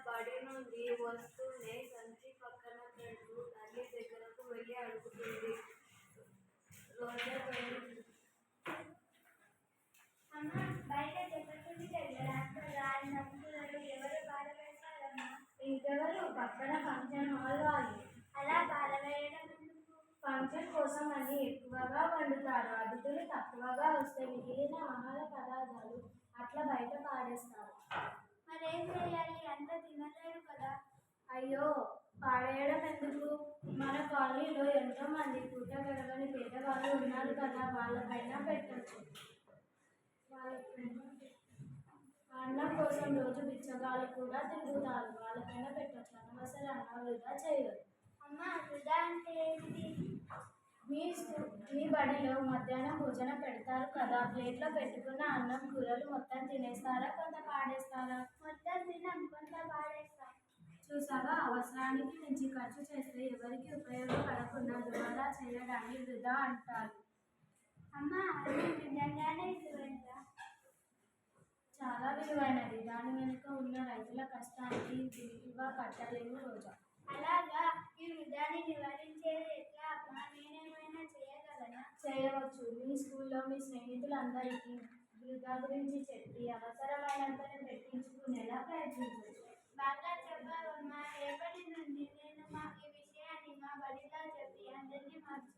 బడి నుండి వస్తూనే సంచి పక్కన పెడుతూ తల్లి దగ్గరకు వెళ్ళి అడుగుతుంది. రోజా తల్లి అమ్మ, బయట చెప్పుతుంది కదా, రాయినప్పుడు ఎవరు బాధ పెడతారమ్మా? ఇంకెవరు? పక్కన ఫంక్షన్ హాల్ వాళ్ళు. అలా బాధ వేయడం ఎందుకు? ఫంక్షన్ కోసం అని ఎక్కువగా వండుతారు. అతిథులు తక్కువగా వస్తే మిగిలిన ఆహార పదార్థాలు అట్లా బయట పాడేస్తారు. మరేం చేయాలి? అంత తినలేరు కదా. అయ్యో, పాడేయడం ఎందుకు? మన కాలనీలో ఎంతో మంది పూట గడవని పేదవాళ్ళు ఉన్నారు కదా, వాళ్ళపైన పెట్టచ్చు. అన్నం కోసం రోజు బిచ్చగాళ్ళు కూడా తిరుగుతారు, వాళ్ళపైన పెట్టచ్చు. అనవసరంగా వృధా చేయరు. అమ్మ, వృధా అంటే ఏంటి? మీ బడిలో మధ్యాహ్నం భోజనం పెడతారు కదా, ప్లేట్లో పెట్టుకున్న అన్నం కూరలు మొత్తం తినేస్తారా, కొంత పాడేస్తారా? మొత్తం తినం, కొంత పాడేస్తాం. చూసావా, అవసరానికి మించి ఖర్చు చేస్తే ఎవరికి ఉపయోగపడకుండా వృధా చేయడాన్ని వృధా అంటారు. అమ్మ, అది నిజంగానే విలువైనదా? చాలా విలువైనది. దాని వెనుక ఉన్న రైతుల కష్టానికి విలువ కట్టలేము రోజా. అలాగా, ఈ వృధాన్ని నివారించేది ఎట్లా అమ్మా? నేనేమైనా చేయగలనా? చేయవచ్చు. మీ స్కూల్లో మీ స్నేహితులందరికీ వృధా గురించి చెప్పి అవసరమైనంతనే పెట్టించుకునేలా ప్రయత్నించవచ్చు. బాగా చెప్పావమ్మా. రేపటి నుండి నేను ఈ విషయాన్ని మా బడిలో చెప్పి అందరినీ మార్చు